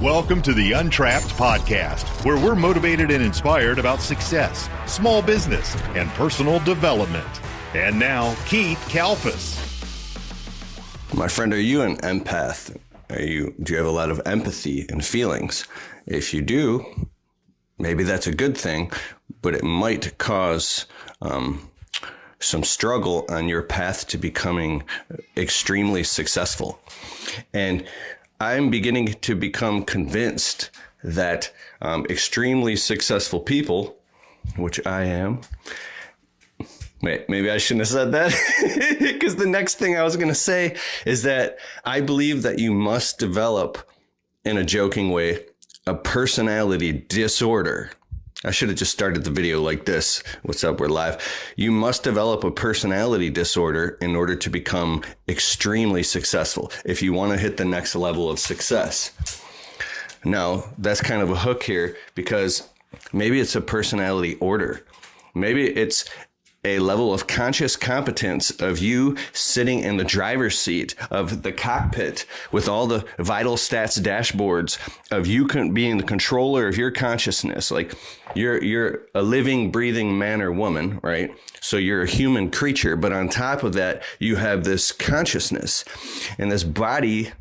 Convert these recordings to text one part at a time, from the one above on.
Welcome to the Untrapped podcast, where we're motivated and inspired about success, small business, and personal development. And now, Keith Kalfas. My friend, are you an empath? Do you have a lot of empathy and feelings? If you do, maybe that's a good thing, but it might cause some struggle on your path to becoming extremely successful. And I'm beginning to become convinced that extremely successful people, which I am, maybe I shouldn't have said that, because the next thing I was going to say is that I believe that you must develop, in a joking way, a personality disorder. I should have just started the video like this. What's up? We're live. You must develop a personality disorder in order to become extremely successful if you want to hit the next level of success. Now, that's kind of a hook here, because maybe it's a personality order. Maybe it's a level of conscious competence of you sitting in the driver's seat of the cockpit with all the vital stats dashboards of you being the controller of your consciousness. Like you're a living, breathing man or woman, right? So you're a human creature, but on top of that, you have this consciousness, and this body,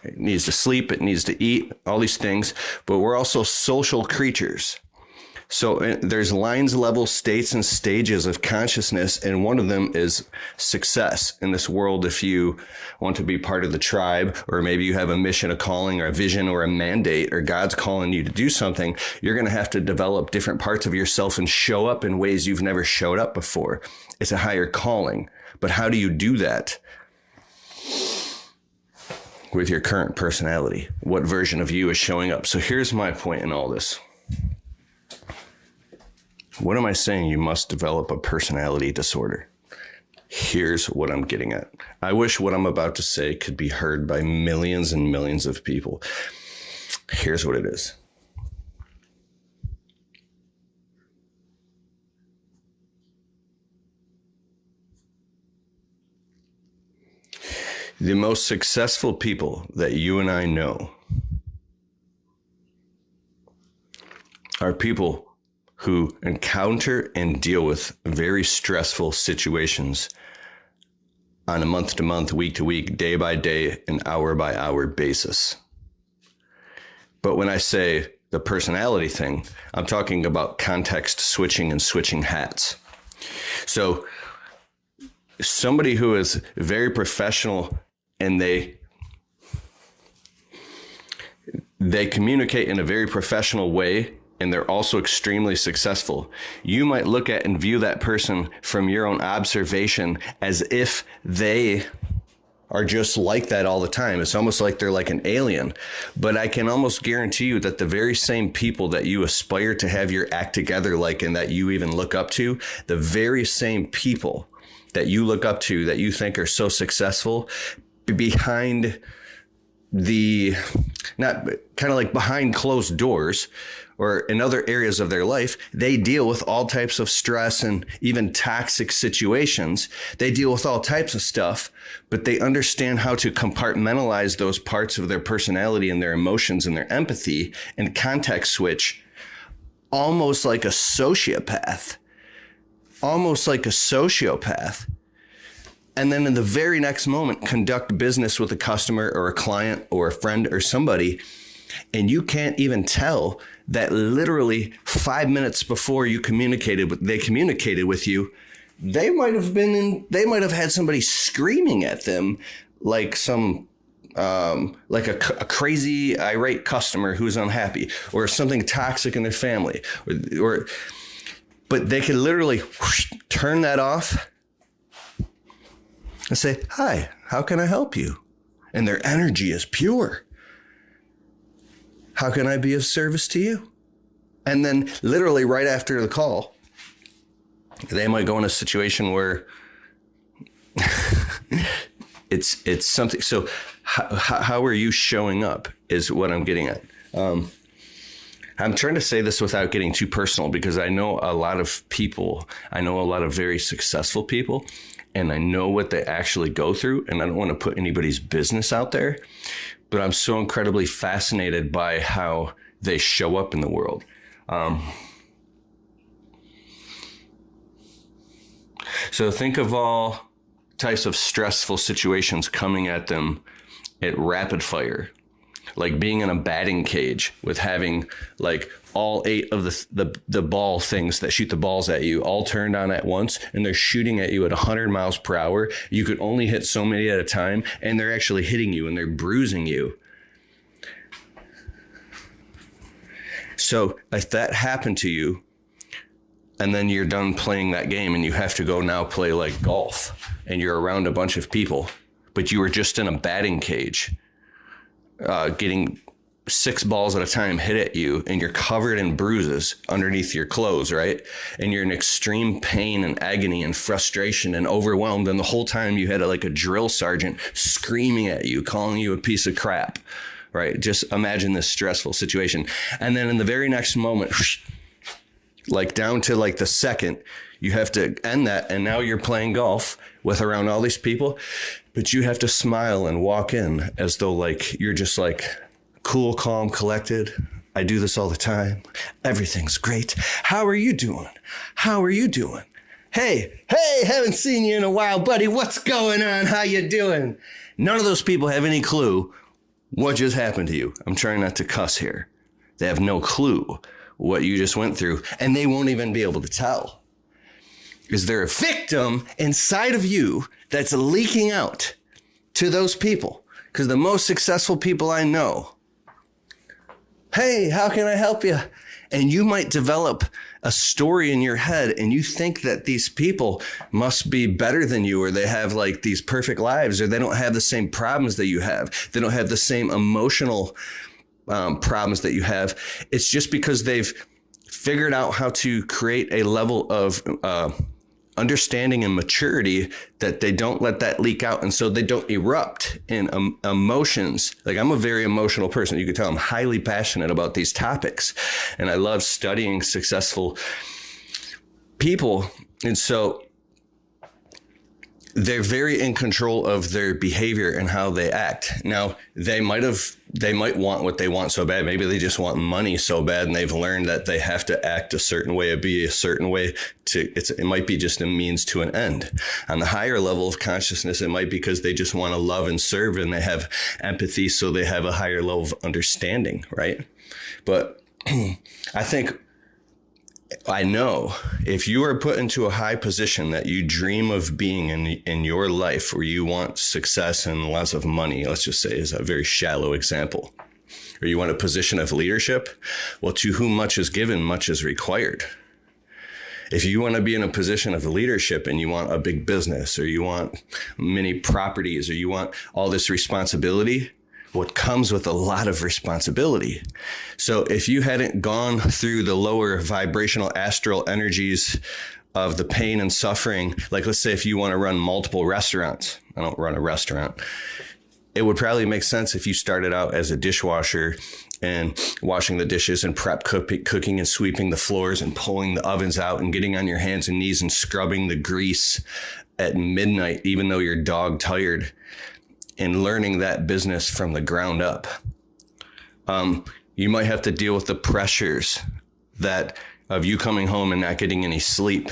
it needs to sleep, it needs to eat, all these things, but we're also social creatures. So there's lines, levels, states, and stages of consciousness, and one of them is success in this world. If you want to be part of the tribe, or maybe you have a mission, a calling, or a vision, or a mandate, or God's calling you to do something, you're going to have to develop different parts of yourself and show up in ways you've never showed up before. It's a higher calling. But how do you do that? With your current personality. What version of you is showing up? So here's my point in all this. What am I saying? You must develop a personality disorder. Here's what I'm getting at. I wish what I'm about to say could be heard by millions and millions of people. Here's what it is. The most successful people that you and I know are people who encounter and deal with very stressful situations on a month-to-month, week-to-week, day-by-day, and hour-by-hour basis. But when I say the personality thing, I'm talking about context switching and switching hats. So somebody who is very professional and they communicate in a very professional way, and they're also extremely successful, you might look at and view that person from your own observation as if they are just like that all the time. It's almost like they're like an alien. But I can almost guarantee you that the very same people that you aspire to have your act together like, and that you even look up to, the very same people that you look up to, that you think are so successful, behind the, not kind of like behind closed doors, or in other areas of their life, they deal with all types of stress and even toxic situations. They deal with all types of stuff, but they understand how to compartmentalize those parts of their personality and their emotions and their empathy and context switch, almost like a sociopath. And then in the very next moment, conduct business with a customer or a client or a friend or somebody, and you can't even tell that literally 5 minutes before they communicated with you, they might have had somebody screaming at them like some like a crazy irate customer who's unhappy, or something toxic in their family, but they can literally turn that off and say, "Hi, how can I help you?" And their energy is pure. "How can I be of service to you?" And then literally right after the call, they might go in a situation where it's something. So how are you showing up is what I'm getting at. I'm trying to say this without getting too personal, because I know a lot of people, I know a lot of very successful people, and I know what they actually go through, and I don't want to put anybody's business out there. but I'm so incredibly fascinated by how they show up in the world. So think of all types of stressful situations coming at them at rapid fire, like being in a batting cage with having like all 8 of the ball things that shoot the balls at you all turned on at once, and they're shooting at you at 100 miles per hour. You could only hit so many at a time, and they're actually hitting you and they're bruising you. So if that happened to you, and then you're done playing that game and you have to go now play like golf, and you're around a bunch of people, but you were just in a batting cage, getting 6 balls at a time hit at you, and you're covered in bruises underneath your clothes, right? And you're in extreme pain and agony and frustration and overwhelmed. And the whole time you had like a drill sergeant screaming at you, calling you a piece of crap, right? Just imagine this stressful situation. And then in the very next moment, like down to like the second, you have to end that. And now you're playing golf with around all these people, but you have to smile and walk in as though like you're just like cool, calm, collected. I do this all the time. Everything's great. How are you doing? How are you doing? Hey, haven't seen you in a while, buddy. What's going on? How you doing? None of those people have any clue what just happened to you. I'm trying not to cuss here. They have no clue what you just went through, and they won't even be able to tell. Is there a victim inside of you that's leaking out to those people? Because the most successful people I know, hey, how can I help you? And you might develop a story in your head, and you think that these people must be better than you, or they have like these perfect lives, or they don't have the same problems that you have. They don't have the same emotional problems that you have. It's just because they've figured out how to create a level of understanding and maturity that they don't let that leak out. And so they don't erupt in emotions. Like, I'm a very emotional person. You can tell I'm highly passionate about these topics, and I love studying successful people. And so they're very in control of their behavior and how they act. Now, they might want what they want so bad. Maybe they just want money so bad, and they've learned that they have to act a certain way or be a certain way it might be just a means to an end. On the higher level of consciousness, it might be because they just want to love and serve, and they have empathy, so they have a higher level of understanding, right? But I know if you are put into a high position that you dream of being in your life, where you want success and lots of money, let's just say, is a very shallow example, or you want a position of leadership, well, to whom much is given, much is required. If you want to be in a position of leadership and you want a big business, or you want many properties, or you want all this responsibility, what comes with a lot of responsibility. So if you hadn't gone through the lower vibrational astral energies of the pain and suffering, like let's say if you want to run multiple restaurants, I don't run a restaurant, it would probably make sense if you started out as a dishwasher and washing the dishes and cooking and sweeping the floors and pulling the ovens out and getting on your hands and knees and scrubbing the grease at midnight, even though you're dog tired, and learning that business from the ground up. You might have to deal with the pressures of you coming home and not getting any sleep,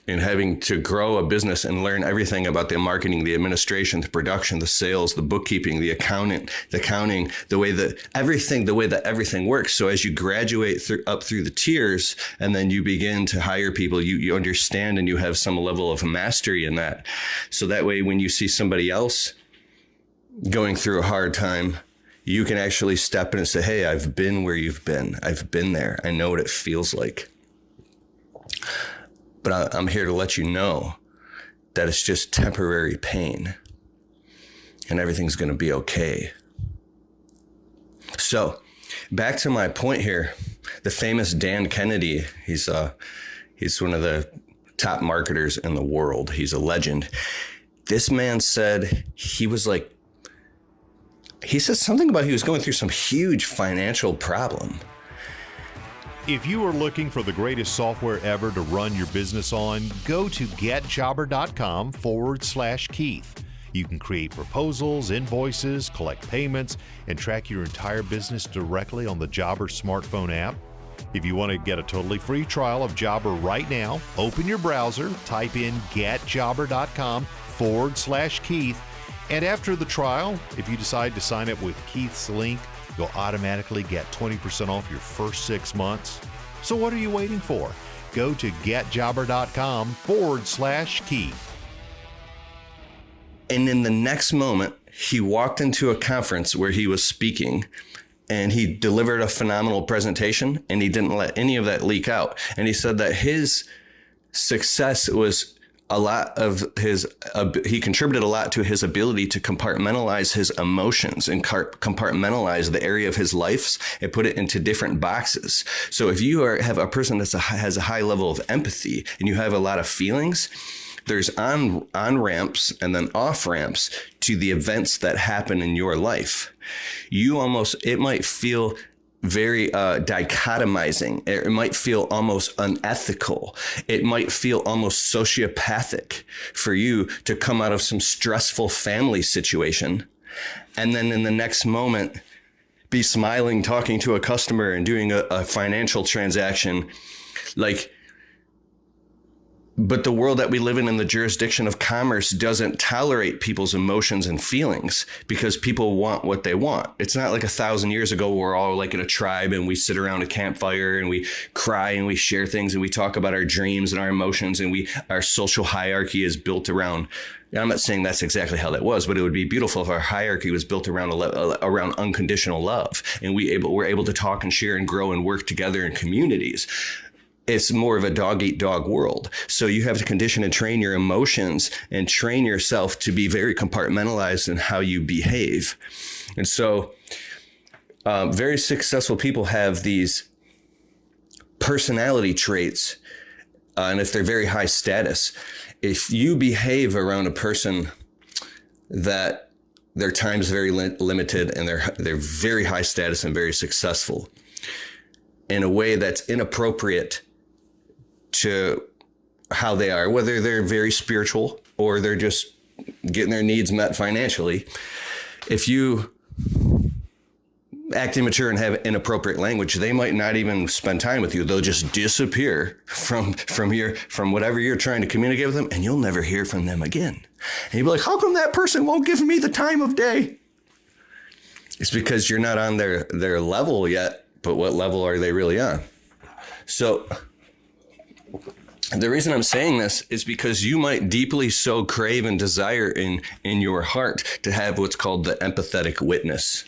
and having to grow a business and learn everything about the marketing, the administration, the production, the sales, the bookkeeping, the accounting, the way that everything works. So as you graduate up through the tiers, and then you begin to hire people, you understand, and you have some level of mastery in that. So that way, when you see somebody else going through a hard time, you can actually step in and say, hey, I've been where you've been. I've been there. I know what it feels like. But I'm here to let you know that it's just temporary pain, and everything's going to be okay. So back to my point here, the famous Dan Kennedy, he's one of the top marketers in the world. He's a legend. This man said he said something about he was going through some huge financial problem. If you are looking for the greatest software ever to run your business on, go to getjobber.com/Keith. You can create proposals, invoices, collect payments, and track your entire business directly on the Jobber smartphone app. If you want to get a totally free trial of Jobber right now, open your browser, type in getjobber.com/Keith, and after the trial, if you decide to sign up with Keith's link, you'll automatically get 20% off your first 6 months. So what are you waiting for? Go to getjobber.com/Keith. And in the next moment, he walked into a conference where he was speaking, and he delivered a phenomenal presentation, and he didn't let any of that leak out. And he said that his success was a lot of he contributed a lot to his ability to compartmentalize his emotions and compartmentalize the area of his life and put it into different boxes. So if you have a person that has a high level of empathy and you have a lot of feelings, there's on ramps and then off ramps to the events that happen in your life. It might feel very dichotomizing. It might feel almost unethical. It might feel almost sociopathic for you to come out of some stressful family situation and then in the next moment be smiling, talking to a customer and doing a financial transaction. But the world that we live in the jurisdiction of commerce doesn't tolerate people's emotions and feelings because people want what they want. It's not like 1,000 years ago, we're all like in a tribe and we sit around a campfire and we cry and we share things and we talk about our dreams and our emotions and our social hierarchy is built around. I'm not saying that's exactly how that was, but it would be beautiful if our hierarchy was built around unconditional love and we're able to talk and share and grow and work together in communities. It's more of a dog-eat-dog world. So you have to condition and train your emotions and train yourself to be very compartmentalized in how you behave. And so very successful people have these personality traits. And if they're very high status, if you behave around a person that their time is very limited and they're very high status and very successful in a way that's inappropriate to how they are, whether they're very spiritual or they're just getting their needs met financially. If you act immature and have inappropriate language, they might not even spend time with you. They'll just disappear from whatever you're trying to communicate with them, and you'll never hear from them again. And you'll be like, how come that person won't give me the time of day? It's because you're not on their level yet, but what level are they really on? So the reason I'm saying this is because you might deeply so crave and desire in your heart to have what's called the empathetic witness.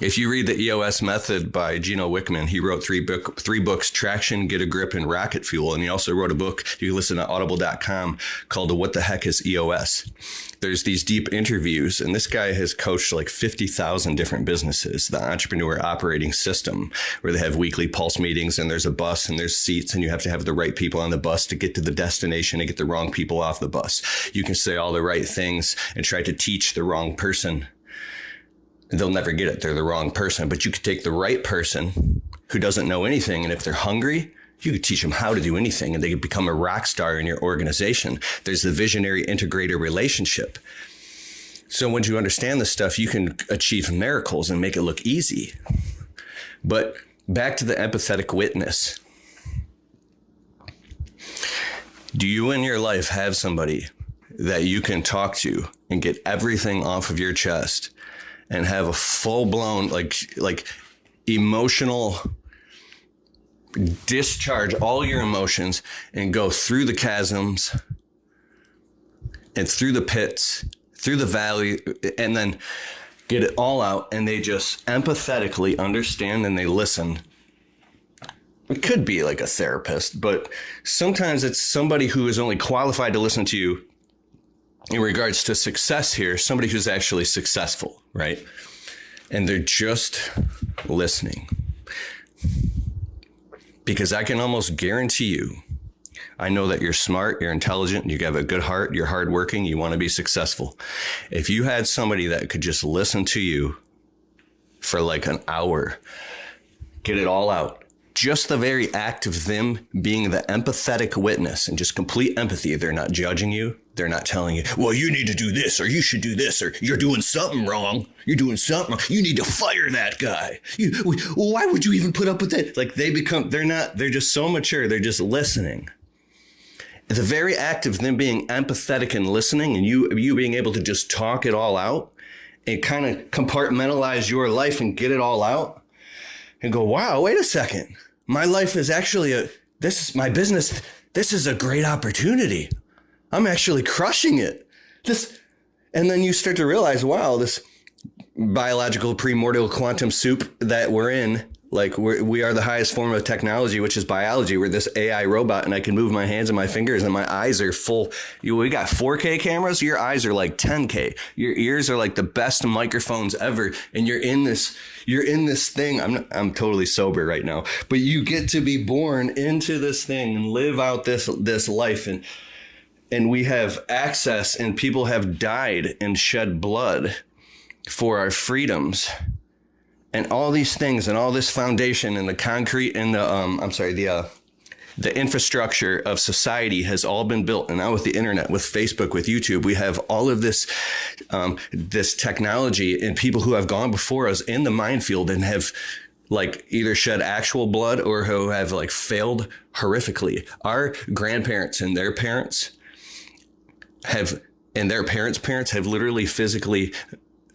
If you read the EOS method by Gino Wickman, he wrote three books, Traction, Get a Grip, and Rocket Fuel. And he also wrote a book, you can listen to audible.com, called What the Heck is EOS? There's these deep interviews, and this guy has coached like 50,000 different businesses, the entrepreneur operating system, where they have weekly pulse meetings and there's a bus and there's seats and you have to have the right people on the bus to get to the destination and get the wrong people off the bus. You can say all the right things and try to teach the wrong person. They'll never get it. They're the wrong person. But you could take the right person who doesn't know anything, and if they're hungry, you could teach them how to do anything and they could become a rock star in your organization. There's the visionary integrator relationship. So once you understand this stuff, you can achieve miracles and make it look easy. But back to the empathetic witness. Do you in your life have somebody that you can talk to and get everything off of your chest and have a full-blown like emotional discharge all your emotions and go through the chasms and through the pits, through the valley, and then get it all out, and they just empathetically understand and they listen? It could be like a therapist, but sometimes it's somebody who is only qualified to listen to you in regards to success here, somebody who's actually successful, right? And they're just listening. Because I can almost guarantee you, I know that you're smart, you're intelligent, you have a good heart, you're hardworking, you want to be successful. If you had somebody that could just listen to you for like an hour, get it all out, just the very act of them being the empathetic witness and just complete empathy. They're not judging you. They're not telling you, well, you need to do this, or you should do this, or you're doing something wrong. You're doing something wrong. You need to fire that guy. Well, why would you even put up with that? Like they're just so mature. They're just listening. The very act of them being empathetic and listening, and you being able to just talk it all out and kind of compartmentalize your life and get it all out and go, wow, wait a second. My life is actually this is my business. This is a great opportunity. I'm actually crushing it. And then you start to realize, wow, this biological primordial quantum soup that we're in, like we are the highest form of technology, which is biology. We're this AI robot, and I can move my hands and my fingers, and my eyes are full. We got 4K cameras. Your eyes are like 10K. Your ears are like the best microphones ever, and you're in this thing. I'm totally sober right now, but you get to be born into this thing and live out this life, and we have access, and people have died and shed blood for our freedoms. And all these things and all this foundation and the concrete and the infrastructure of society has all been built. And now with the internet, with Facebook, with YouTube, we have all of this technology and people who have gone before us in the minefield and have like either shed actual blood or who have like failed horrifically. Our grandparents and their parents and their parents have literally physically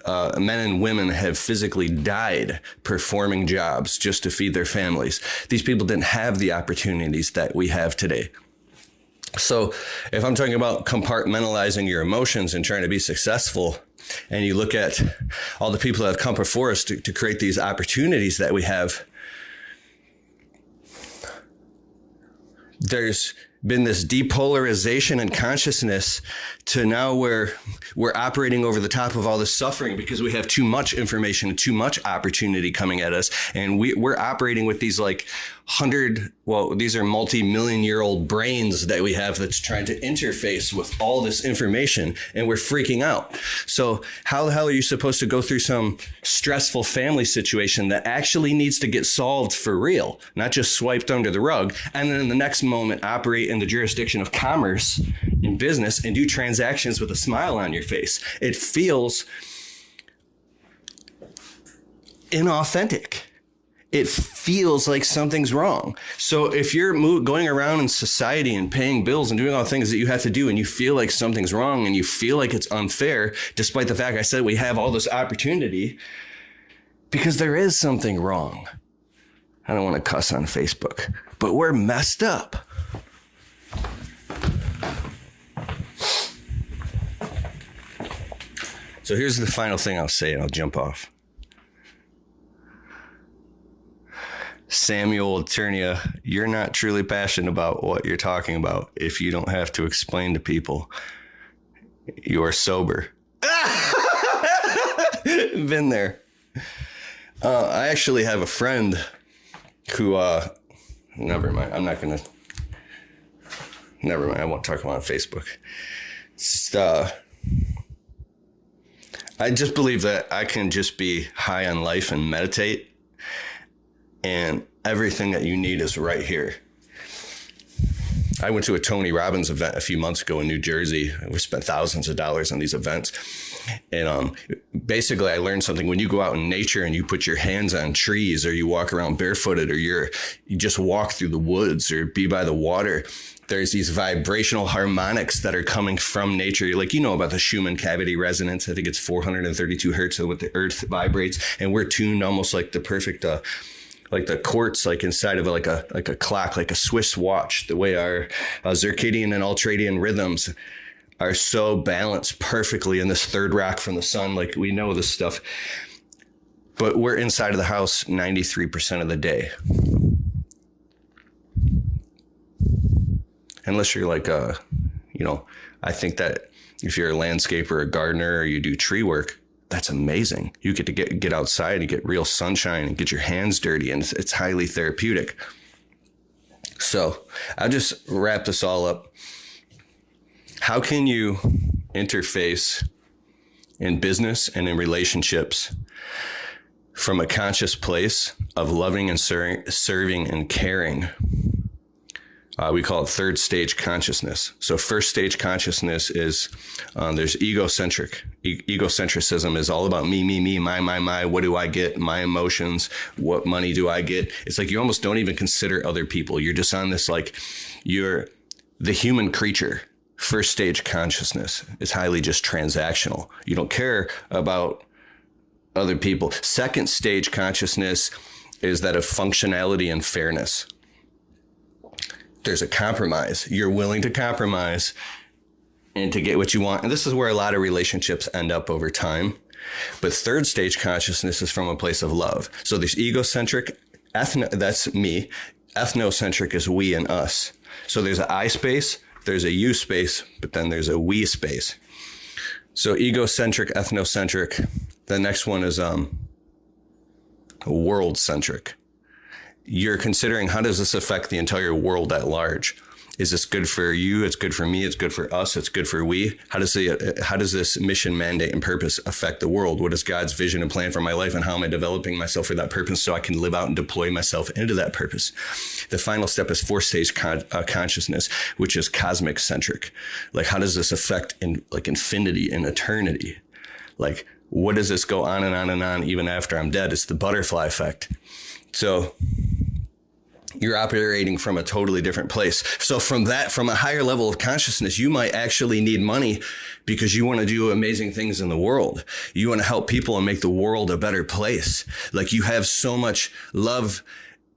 men and women have physically died performing jobs just to feed their families. These people didn't have the opportunities that we have today. So if I'm talking about compartmentalizing your emotions and trying to be successful, and you look at all the people that have come before us to create these opportunities that we have, there's been this depolarization in consciousness to now where we're operating over the top of all this suffering because we have too much information and too much opportunity coming at us. And we're operating with these like these are multi-million-year-old brains that we have that's trying to interface with all this information, and we're freaking out. So how the hell are you supposed to go through some stressful family situation that actually needs to get solved for real, not just swiped under the rug, and then in the next moment operate in the jurisdiction of commerce in business and do transactions with a smile on your face? It feels inauthentic. It feels like something's wrong. So if you're going around in society and paying bills and doing all the things that you have to do, and you feel like something's wrong and you feel like it's unfair, despite the fact I said we have all this opportunity, because there is something wrong. I don't want to cuss on Facebook, but we're messed up. So here's the final thing I'll say, and I'll jump off. Samuel Turnia, you're not truly passionate about what you're talking about if you don't have to explain to people you're sober. Been there. I actually have a friend who, never mind. Never mind. I won't talk about it on Facebook. It's just, I just believe that I can just be high on life and meditate, and everything that you need is right here. I went to a Tony Robbins event a few months ago in New Jersey. We spent thousands of dollars on these events. And basically, I learned something. When you go out in nature and you put your hands on trees, or you walk around barefooted, or you just walk through the woods or be by the water, there's these vibrational harmonics that are coming from nature. Like, you know about the Schumann cavity resonance. I think it's 432 hertz of what the earth vibrates. And we're tuned almost like the perfect like the quartz, like inside of like a clock, like a Swiss watch, the way our circadian and ultradian rhythms are so balanced perfectly in this third rock from the sun. Like, we know this stuff, but we're inside of the house 93% of the day. Unless you're like I think that if you're a landscaper, or a gardener, or you do tree work, that's amazing. You get to get outside and get real sunshine and get your hands dirty, and it's highly therapeutic. So I'll just wrap this all up. How can you interface in business and in relationships from a conscious place of loving and serving and caring. We call it third stage consciousness. So first stage consciousness is there's egocentric. Egocentricism is all about me, my. What do I get? My emotions. What money do I get? It's like you almost don't even consider other people. You're just on this, like, you're the human creature. First stage consciousness is highly just transactional. You don't care about other people. Second stage consciousness is that of functionality and fairness. There's a compromise. You're willing to compromise and to get what you want. And this is where a lot of relationships end up over time. But third stage consciousness is from a place of love. So there's egocentric, that's me. Ethnocentric is we and us. So there's an I space, there's a you space, but then there's a we space. So egocentric, ethnocentric. The next one is world-centric. You're considering, how does this affect the entire world at large? Is this good for you? It's good for me. It's good for us. It's good for we. How does this mission, mandate, and purpose affect the world? What is God's vision and plan for my life, and how am I developing myself for that purpose so I can live out and deploy myself into that purpose? The final step is fourth stage consciousness, which is cosmic centric. Like, how does this affect infinity and eternity? Like, what does this go on and on and on even after I'm dead? It's the butterfly effect. So you're operating from a totally different place. So from a higher level of consciousness, you might actually need money because you want to do amazing things in the world. You want to help people and make the world a better place. Like, you have so much love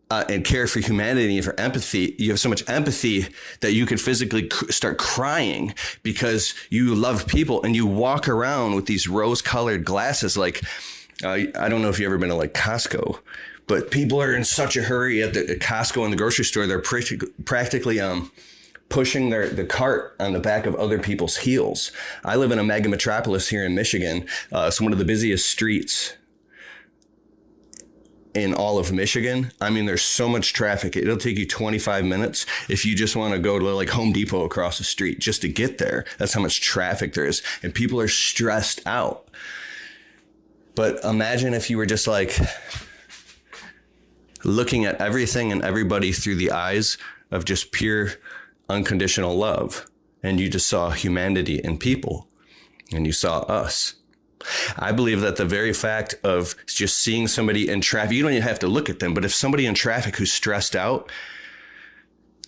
and care for humanity and for empathy. You have so much empathy that you could physically start crying because you love people, and you walk around with these rose-colored glasses. Like, I don't know if you've ever been to like Costco, but people are in such a hurry at the Costco and the grocery store. They're practically pushing the cart on the back of other people's heels. I live in a mega metropolis here in Michigan. It's one of the busiest streets in all of Michigan. I mean, there's so much traffic. It'll take you 25 minutes if you just want to go to like Home Depot across the street just to get there. That's how much traffic there is. And people are stressed out. But imagine if you were just like looking at everything and everybody through the eyes of just pure unconditional love. And you just saw humanity in people, and you saw us. I believe that the very fact of just seeing somebody in traffic, you don't even have to look at them, but if somebody in traffic who's stressed out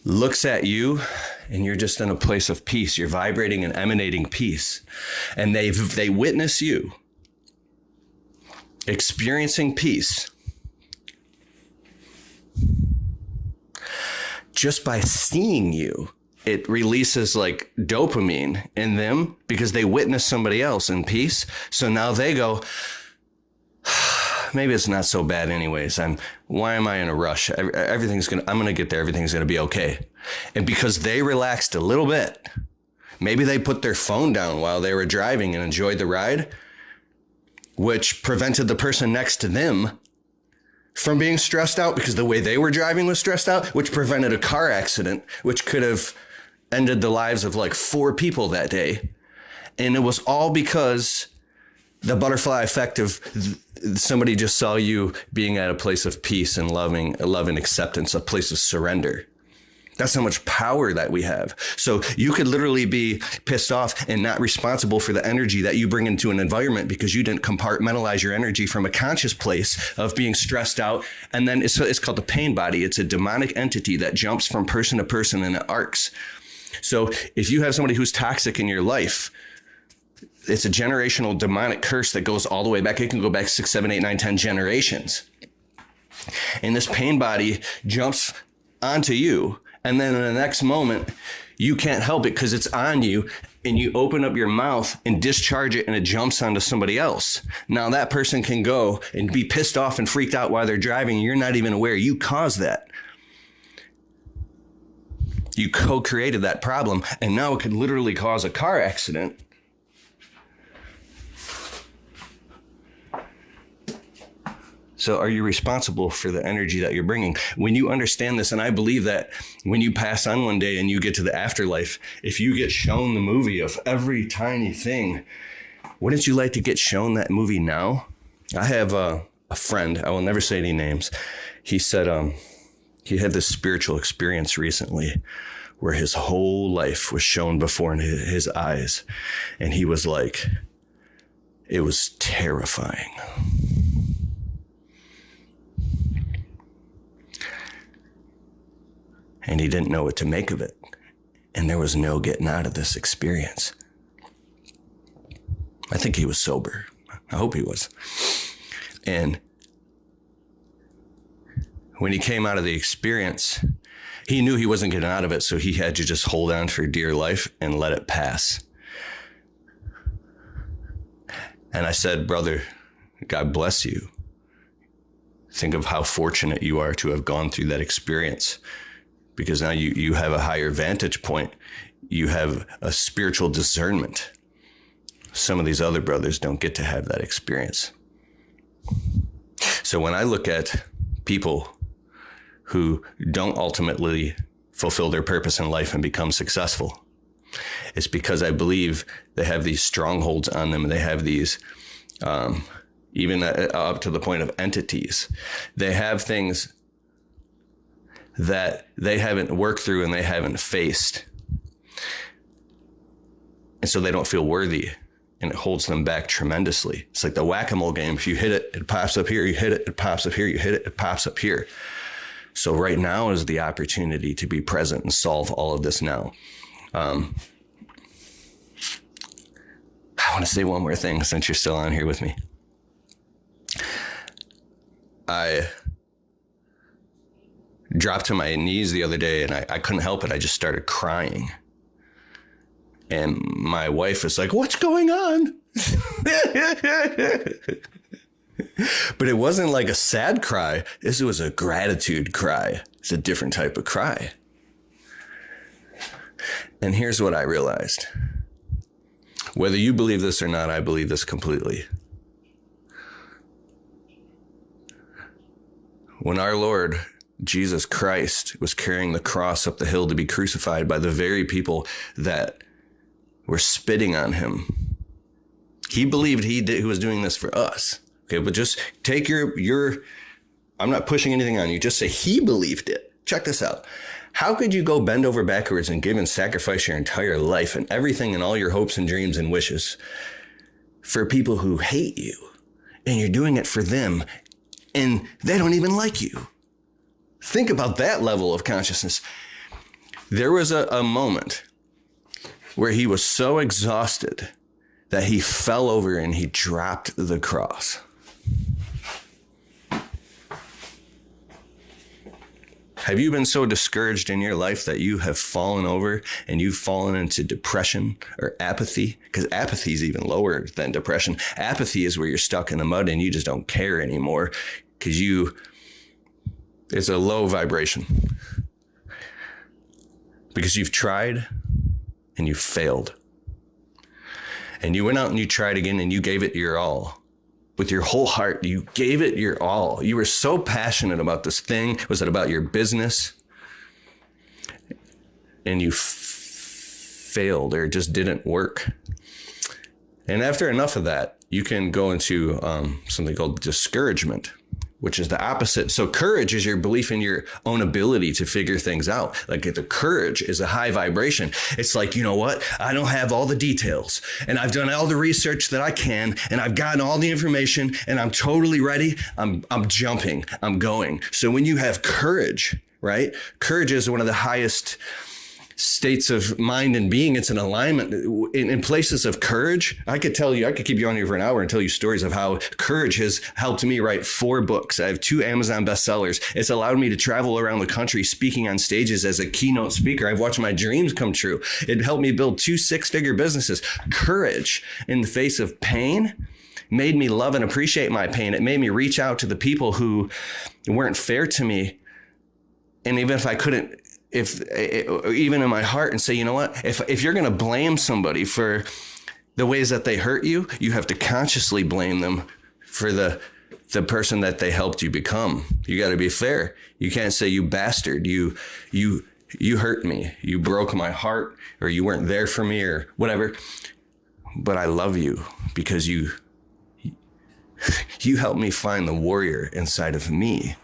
looks at you and you're just in a place of peace, you're vibrating and emanating peace, and they witness you experiencing peace, just by seeing you, it releases like dopamine in them because they witness somebody else in peace. So now they go, maybe it's not so bad anyways. Why am I in a rush? I'm going to get there. Everything's going to be okay. And because they relaxed a little bit, maybe they put their phone down while they were driving and enjoyed the ride, which prevented the person next to them from being stressed out because the way they were driving was stressed out, which prevented a car accident, which could have ended the lives of like 4 people that day. And it was all because the butterfly effect of somebody just saw you being at a place of peace and love and acceptance, a place of surrender. That's how much power that we have. So you could literally be pissed off and not responsible for the energy that you bring into an environment because you didn't compartmentalize your energy from a conscious place of being stressed out. And then it's called the pain body. It's a demonic entity that jumps from person to person and it arcs. So if you have somebody who's toxic in your life, it's a generational demonic curse that goes all the way back. It can go back 6, 7, 8, 9, 10 generations. And this pain body jumps onto you. And then in the next moment, you can't help it because it's on you, and you open up your mouth and discharge it, and it jumps onto somebody else. Now that person can go and be pissed off and freaked out while they're driving. And you're not even aware you caused that. You co-created that problem, and now it could literally cause a car accident. So are you responsible for the energy that you're bringing? When you understand this, and I believe that when you pass on one day and you get to the afterlife, if you get shown the movie of every tiny thing, wouldn't you like to get shown that movie now? I have a friend, I will never say any names. He said he had this spiritual experience recently where his whole life was shown before his eyes. And he was like, it was terrifying. And he didn't know what to make of it. And there was no getting out of this experience. I think he was sober. I hope he was. And when he came out of the experience, he knew he wasn't getting out of it, so he had to just hold on for dear life and let it pass. And I said, brother, God bless you. Think of how fortunate you are to have gone through that experience, because now you have a higher vantage point. You have a spiritual discernment. Some of these other brothers don't get to have that experience. So when I look at people who don't ultimately fulfill their purpose in life and become successful, it's because I believe they have these strongholds on them. They have these, even up to the point of entities. They have things that they haven't worked through and they haven't faced. And so they don't feel worthy, and it holds them back tremendously. It's like the whack-a-mole game. If you hit it, it pops up here. You hit it, it pops up here. You hit it, it pops up here. So right now is the opportunity to be present and solve all of this now. I want to say one more thing since you're still on here with me. I dropped to my knees the other day and I couldn't help it. I just started crying. And my wife was like, what's going on? But it wasn't like a sad cry. This was a gratitude cry. It's a different type of cry. And here's what I realized. Whether you believe this or not, I believe this completely. When our Lord Jesus Christ was carrying the cross up the hill to be crucified by the very people that were spitting on him, he believed he was doing this for us. Okay, but just take your, I'm not pushing anything on you. Just say he believed it. Check this out. How could you go bend over backwards and give and sacrifice your entire life and everything and all your hopes and dreams and wishes for people who hate you? And you're doing it for them and they don't even like you. Think about that level of consciousness. There was a moment where he was so exhausted that he fell over and he dropped the cross. Have you been so discouraged in your life that you have fallen over and you've fallen into depression or apathy? Because apathy is even lower than depression. Apathy is where you're stuck in the mud and you just don't care anymore because it's a low vibration. Because you've tried and you failed. And you went out and you tried again and you gave it your all. With your whole heart, you gave it your all. You were so passionate about this thing. Was it about your business? And you failed, or it just didn't work. And after enough of that, you can go into something called discouragement, which is the opposite. So courage is your belief in your own ability to figure things out. Like the courage is a high vibration. It's like, you know what? I don't have all the details and I've done all the research that I can and I've gotten all the information and I'm totally ready. I'm jumping, I'm going. So when you have courage, right? Courage is one of the highest states of mind and being. It's an alignment in places of courage. I could keep you on here for an hour and tell you stories of how courage has helped me write 4 books. I have 2 Amazon bestsellers. It's allowed me to travel around the country speaking on stages as a keynote speaker. I've watched my dreams come true. It helped me build 2 6-figure businesses. Courage in the face of pain made me love and appreciate my pain. It made me reach out to the people who weren't fair to me. And even if I couldn't, even in my heart, and say, you know what, if you're going to blame somebody for the ways that they hurt you, you have to consciously blame them for the person that they helped you become. You got to be fair. You can't say, you bastard, you hurt me, you broke my heart, or you weren't there for me, or whatever. But I love you because you You help me find the warrior inside of me.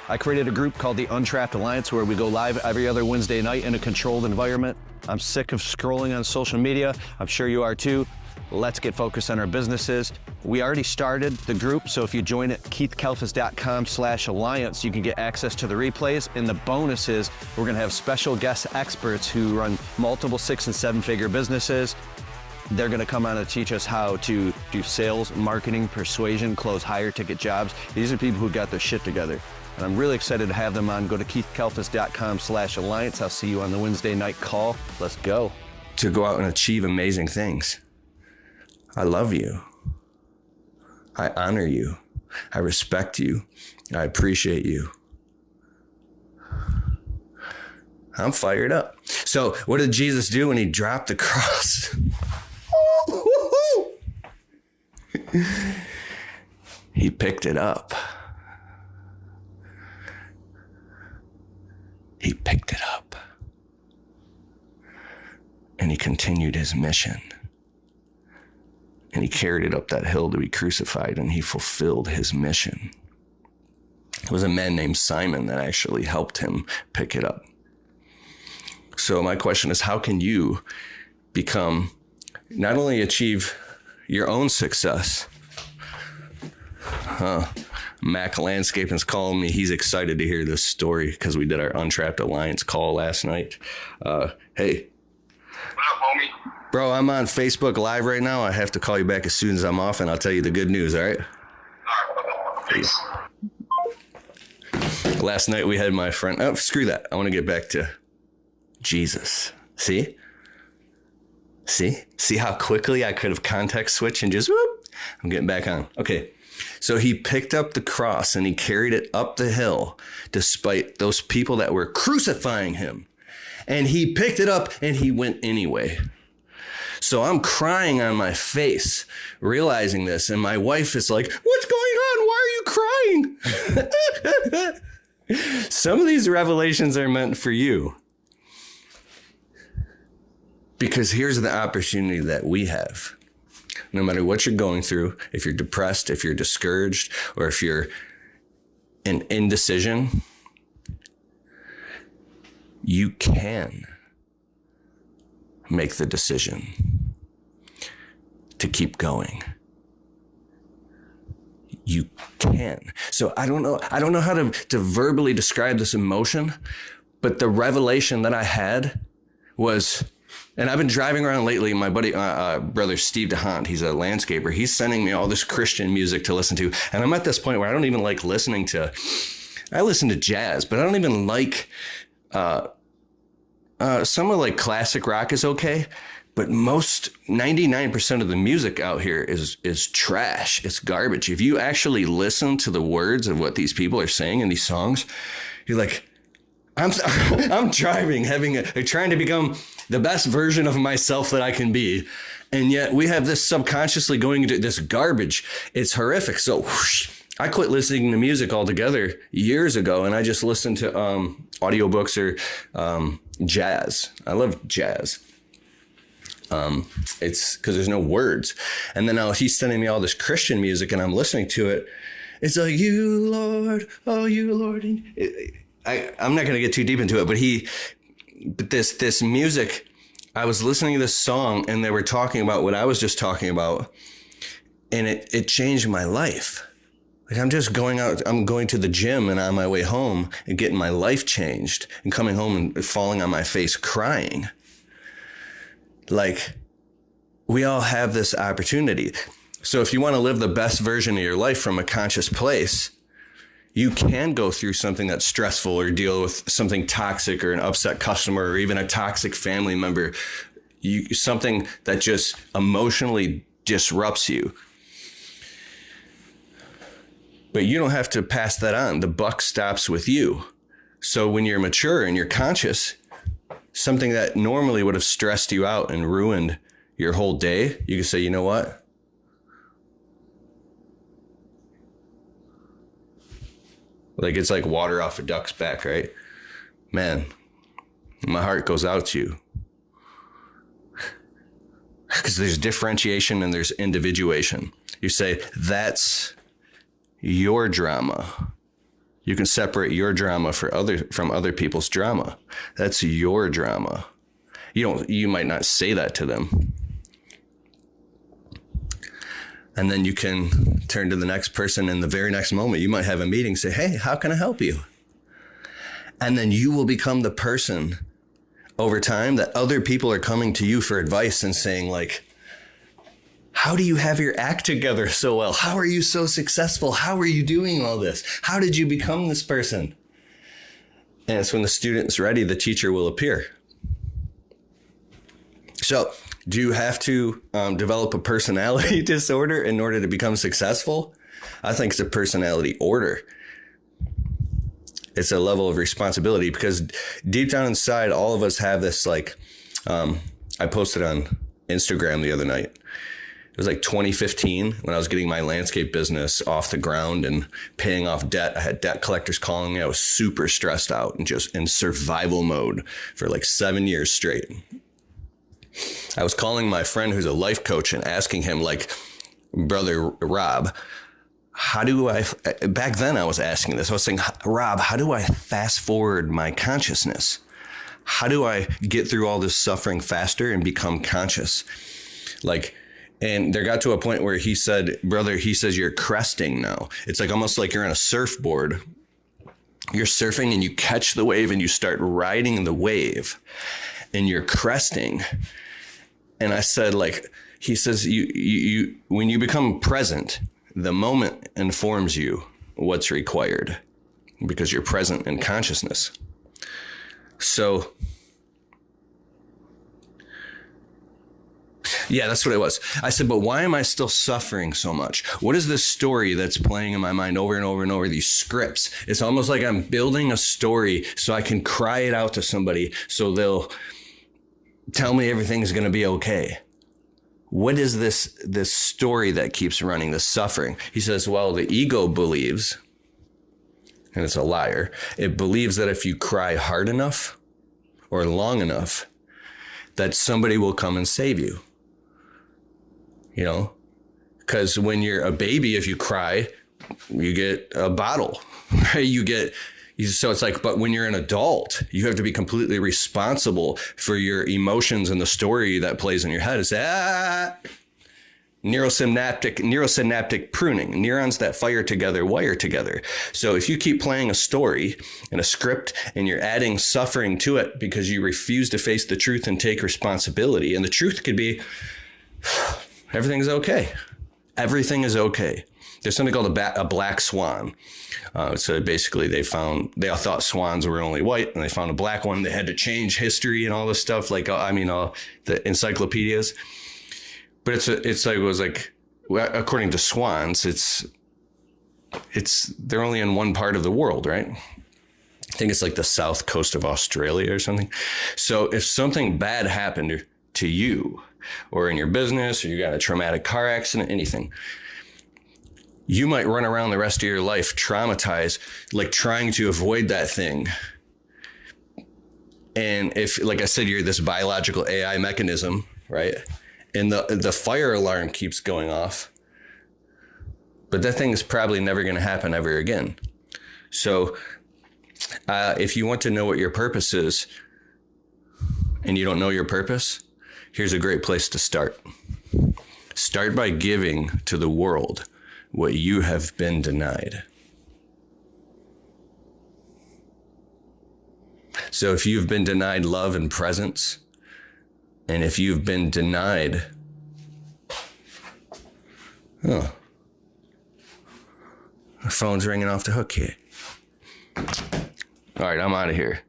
I created a group called the Untrapped Alliance where we go live every other Wednesday night in a controlled environment. I'm sick of scrolling on social media. I'm sure you are too. Let's get focused on our businesses. We already started the group, so if you join at keithkalfas.com/alliance, you can get access to the replays. And the bonus is we're gonna have special guest experts who run multiple 6- and 7-figure businesses. They're gonna come on and teach us how to do sales, marketing, persuasion, close higher ticket jobs. These are people who got their shit together. And I'm really excited to have them on. Go to keithkalfas.com/alliance. I'll see you on the Wednesday night call. Let's go. To go out and achieve amazing things. I love you. I honor you. I respect you. I appreciate you. I'm fired up. So what did Jesus do when he dropped the cross? He picked it up. He picked it up. And he continued his mission. And he carried it up that hill to be crucified, and he fulfilled his mission. It was a man named Simon that actually helped him pick it up. So my question is, how can you become, not only achieve your own success? Mac Landscaping's calling me. He's excited to hear this story because we did our Untrapped Alliance call last night. Hey. What up, homie? Bro, I'm on Facebook Live right now. I have to call you back as soon as I'm off, and I'll tell you the good news, all right? All right, peace. Last night we had my friend... Oh, screw that. I want to get back to Jesus. See? See how quickly I could have context switched and just... whoop. I'm getting back on. Okay. So he picked up the cross and he carried it up the hill despite those people that were crucifying him. And he picked it up and he went anyway. So I'm crying on my face, realizing this. And my wife is like, what's going on? Why are you crying? Some of these revelations are meant for you. Because here's the opportunity that we have. No matter what you're going through, if you're depressed, if you're discouraged, or if you're in indecision, you can make the decision to keep going. You can. So I don't know how to verbally describe this emotion, but the revelation that I had was, and I've been driving around lately, my buddy, brother Steve DeHaan, he's a landscaper. He's sending me all this Christian music to listen to. And I'm at this point where I don't even like listening to, I listen to jazz, but I don't even like, some of like classic rock is okay. But 99% of the music out here is trash. It's garbage. If you actually listen to the words of what these people are saying in these songs, you're like, I'm driving, trying to become the best version of myself that I can be. And yet we have this subconsciously going into this garbage. It's horrific. So whoosh, I quit listening to music altogether years ago. And I just listen to audiobooks or jazz. I love jazz. It's because there's no words. And then now he's sending me all this Christian music and I'm listening to it. It's like, you Lord, oh you Lord. I'm not going to get too deep into it, but this music, I was listening to this song and they were talking about what I was just talking about. And it changed my life. Like I'm just going out, I'm going to the gym and on my way home and getting my life changed and coming home and falling on my face crying. Like, we all have this opportunity. So if you want to live the best version of your life from a conscious place, you can go through something that's stressful or deal with something toxic or an upset customer or even a toxic family member, something that just emotionally disrupts you. But you don't have to pass that on. The buck stops with you. So when you're mature and you're conscious, something that normally would have stressed you out and ruined your whole day, you can say, you know what? Like it's like water off a duck's back, right? Man, my heart goes out to you. Because there's differentiation and there's individuation. You say, that's your drama. You can separate your drama from other people's drama. That's your drama. You might not say that to them. And then you can turn to the next person in the very next moment. You might have a meeting, say, hey, how can I help you? And then you will become the person over time that other people are coming to you for advice and saying, like, how do you have your act together so well? How are you so successful? How are you doing all this? How did you become this person? And it's when the student's ready, the teacher will appear. So, do you have to develop a personality disorder in order to become successful? I think it's a personality order. It's a level of responsibility, because deep down inside, all of us have this, like, I posted on Instagram the other night. It was like 2015 when I was getting my landscape business off the ground and paying off debt. I had debt collectors calling me. I was super stressed out and just in survival mode for like 7 years straight. I was calling my friend who's a life coach and asking him, like, brother Rob, how do I, back then I was asking this, I was saying, Rob, how do I fast forward my consciousness? How do I get through all this suffering faster and become conscious? Like, and there got to a point where he said, brother, he says, you're cresting now. It's like almost like you're on a surfboard. You're surfing and you catch the wave and you start riding the wave and you're cresting. And I said, like, he says, you when you become present, the moment informs you what's required because you're present in consciousness. So, yeah, that's what it was. I said, but why am I still suffering so much? What is this story that's playing in my mind over and over and over, these scripts? It's almost like I'm building a story so I can cry it out to somebody so they'll tell me everything's going to be okay. What is this story that keeps running, this suffering? He says, well, the ego believes, and it's a liar, it believes that if you cry hard enough or long enough, that somebody will come and save you. You know, because when you're a baby, if you cry, you get a bottle, right? So it's like, but when you're an adult, you have to be completely responsible for your emotions and the story that plays in your head. It's neurosynaptic pruning. Neurons that fire together wire together. So if you keep playing a story and a script and you're adding suffering to it because you refuse to face the truth and take responsibility, and the truth could be, everything's okay. Everything is okay. There's something called a black swan. So basically they all thought swans were only white, and they found a black one. They had to change history and all this stuff. Like, the encyclopedias. But according to swans, they're only in one part of the world, right? I think it's like the south coast of Australia or something. So if something bad happened to you or in your business, or you got a traumatic car accident, anything, you might run around the rest of your life traumatized, like trying to avoid that thing. And if, like I said, you're this biological AI mechanism, right? And the fire alarm keeps going off, but that thing is probably never going to happen ever again. So if you want to know what your purpose is and you don't know your purpose, here's a great place to start. Start by giving to the world what you have been denied. So if you've been denied love and presence, and if you've been denied, the phone's ringing off the hook here. All right, I'm out of here.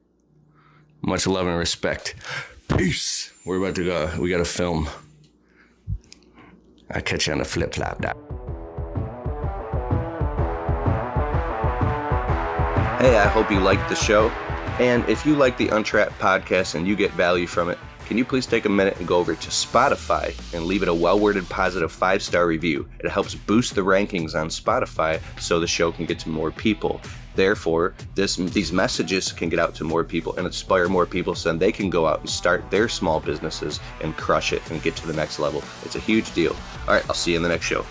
Much love and respect. Peace. We're about to go. We got to film. I'll catch you on the flip-flop. Hey, I hope you liked the show. And if you like the Untrapped podcast and you get value from it, can you please take a minute and go over to Spotify and leave it a well-worded positive 5-star review? It helps boost the rankings on Spotify so the show can get to more people. Therefore, these messages can get out to more people and inspire more people so then they can go out and start their small businesses and crush it and get to the next level. It's a huge deal. All right, I'll see you in the next show.